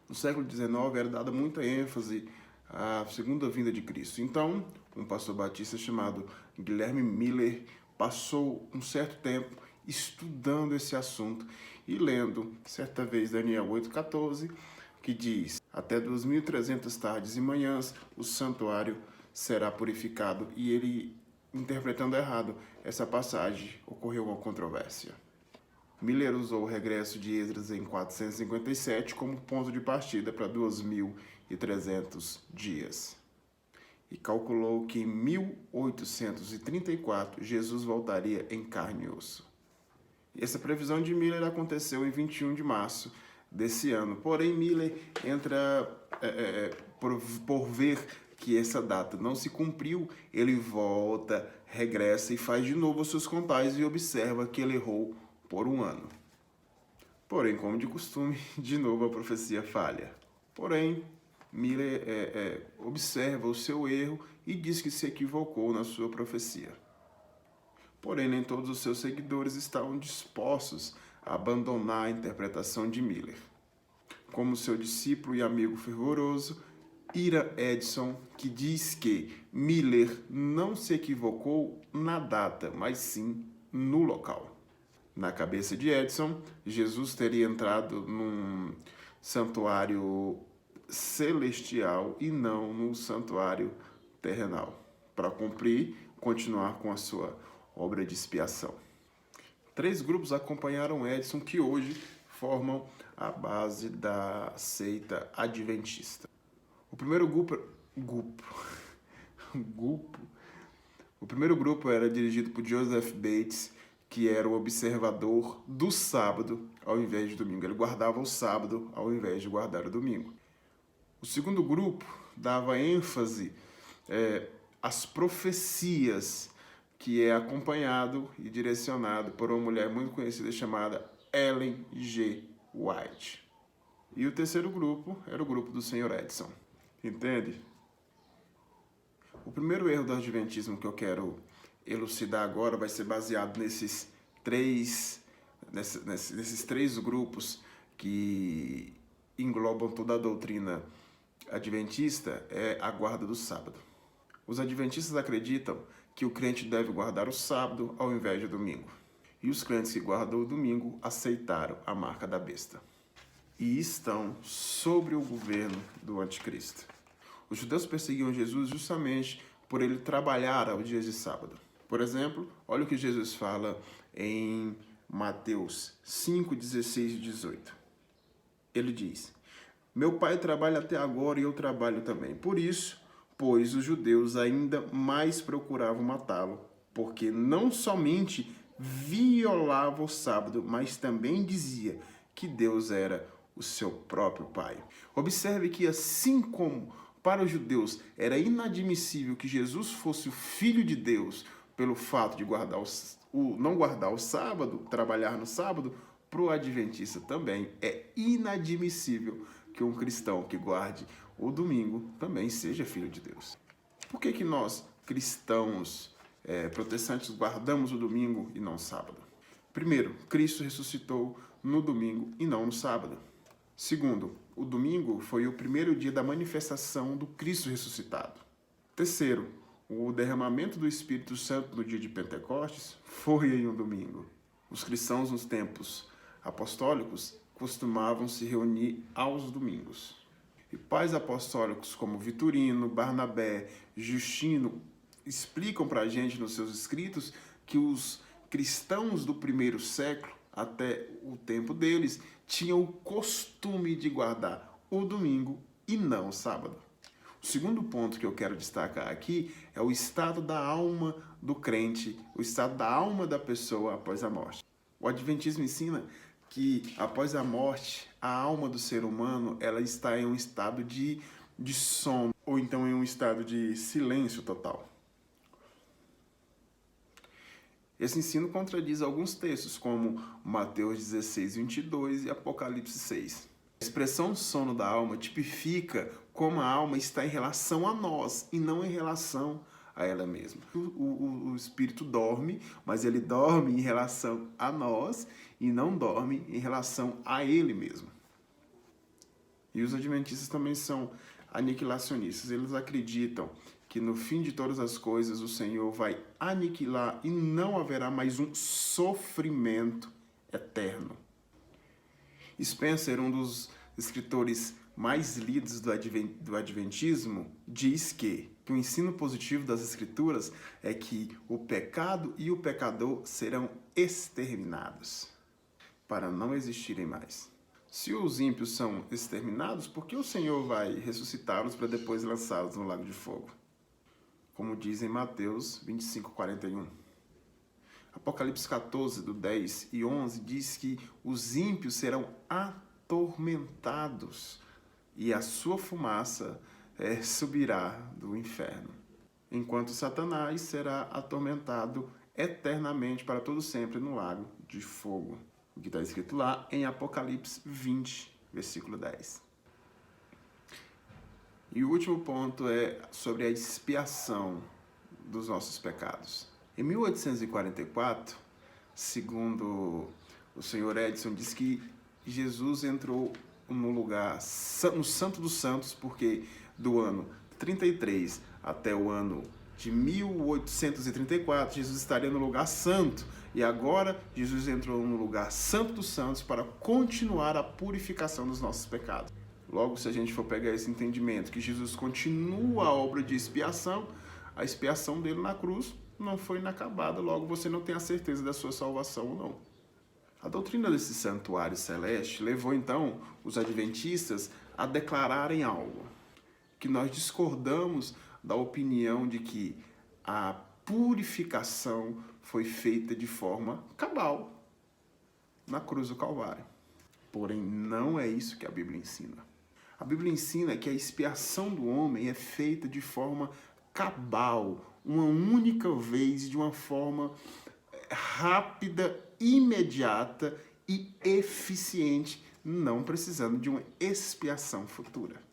No século XIX era dada muita ênfase à segunda vinda de Cristo. Então, um pastor batista chamado Guilherme Miller passou um certo tempo estudando esse assunto e lendo, certa vez, Daniel 8,14, que diz: até 2.300 tardes e manhãs o santuário será purificado. E ele, interpretando errado essa passagem, ocorreu uma controvérsia. Miller usou o regresso de Esdras em 457 como ponto de partida para 2.300 dias. E calculou que em 1834 Jesus voltaria em carne e osso. E essa previsão de Miller aconteceu em 21 de março desse ano. Porém, Miller entra por ver que essa data não se cumpriu, ele volta, regressa e faz de novo os seus contais e observa que ele errou por um ano. Porém, como de costume, de novo a profecia falha. Porém, Miller observa o seu erro e diz que se equivocou na sua profecia. Porém, nem todos os seus seguidores estavam dispostos a abandonar a interpretação de Miller. Como seu discípulo e amigo fervoroso, Ira Edson, que diz que Miller não se equivocou na data, mas sim no local. Na cabeça de Edson, Jesus teria entrado num santuário celestial e não num santuário terrenal, para continuar com a sua obra de expiação. 3 grupos acompanharam Edson, que hoje formam a base da seita adventista. O primeiro grupo era dirigido por Joseph Bates, que era o observador do sábado ao invés de domingo. Ele guardava o sábado ao invés de guardar o domingo. O segundo grupo dava ênfase às profecias, que é acompanhado e direcionado por uma mulher muito conhecida chamada Ellen G. White. E o terceiro grupo era o grupo do Sr. Edson. Entende? O primeiro erro do adventismo que eu quero elucidar agora vai ser baseado nesses três grupos que englobam toda a doutrina adventista, é a guarda do sábado. Os adventistas acreditam que o crente deve guardar o sábado ao invés do domingo. E os crentes que guardam o domingo aceitaram a marca da besta e estão sobre o governo do anticristo. Os judeus perseguiam Jesus justamente por ele trabalhar aos dias de sábado. Por exemplo, olha o que Jesus fala em Mateus 5, 16 e 18. Ele diz: meu pai trabalha até agora e eu trabalho também. Por isso, pois os judeus ainda mais procuravam matá-lo, porque não somente violava o sábado, mas também dizia que Deus era o seu próprio pai. Observe que assim como para os judeus era inadmissível que Jesus fosse o Filho de Deus pelo fato de não guardar o sábado, trabalhar no sábado, para o adventista também é inadmissível que um cristão que guarde o domingo também seja filho de Deus. Por que nós, cristãos protestantes, guardamos o domingo e não o sábado? Primeiro, Cristo ressuscitou no domingo e não no sábado. Segundo, o domingo foi o primeiro dia da manifestação do Cristo ressuscitado. Terceiro, o derramamento do Espírito Santo no dia de Pentecostes foi em um domingo. Os cristãos nos tempos apostólicos costumavam se reunir aos domingos. E pais apostólicos como Vitorino, Barnabé, Justino explicam para a gente nos seus escritos que os cristãos do primeiro século, até o tempo deles, tinham o costume de guardar o domingo e não o sábado. O segundo ponto que eu quero destacar aqui é o estado da alma do crente, o estado da alma da pessoa após a morte. O Adventismo ensina que após a morte, a alma do ser humano ela está em um estado de sono, ou então em um estado de silêncio total. Esse ensino contradiz alguns textos, como Mateus 16, 22 e Apocalipse 6. A expressão sono da alma tipifica como a alma está em relação a nós e não em relação a ela mesma. O espírito dorme, mas ele dorme em relação a nós e não dorme em relação a ele mesmo. E os adventistas também são aniquilacionistas. Eles acreditam que no fim de todas as coisas o Senhor vai aniquilar e não haverá mais um sofrimento eterno. Spencer, um dos escritores mais lidos do Adventismo, diz que o ensino positivo das Escrituras é que o pecado e o pecador serão exterminados, para não existirem mais. Se os ímpios são exterminados, por que o Senhor vai ressuscitá-los para depois lançá-los no lago de fogo? Como diz em Mateus 25:41. Apocalipse 14, do 10 e 11, diz que os ímpios serão atormentados e a sua fumaça subirá do inferno, enquanto Satanás será atormentado eternamente para todo sempre no lago de fogo, o que está escrito lá em Apocalipse 20, versículo 10. E o último ponto é sobre a expiação dos nossos pecados. Em 1844, segundo o senhor Edison, diz que Jesus entrou no lugar, no Santo dos Santos, porque do ano 33 até o ano de 1834, Jesus estaria no lugar santo. E agora, Jesus entrou no lugar Santo dos Santos para continuar a purificação dos nossos pecados. Logo, se a gente for pegar esse entendimento que Jesus continua a obra de expiação, a expiação dele na cruz não foi inacabada, logo você não tem a certeza da sua salvação ou não. A doutrina desse santuário celeste levou então os adventistas a declararem algo, que nós discordamos da opinião de que a purificação foi feita de forma cabal na cruz do Calvário. Porém, não é isso que a Bíblia ensina. A Bíblia ensina que a expiação do homem é feita de forma cabal, uma única vez, de uma forma rápida, imediata e eficiente, não precisando de uma expiação futura.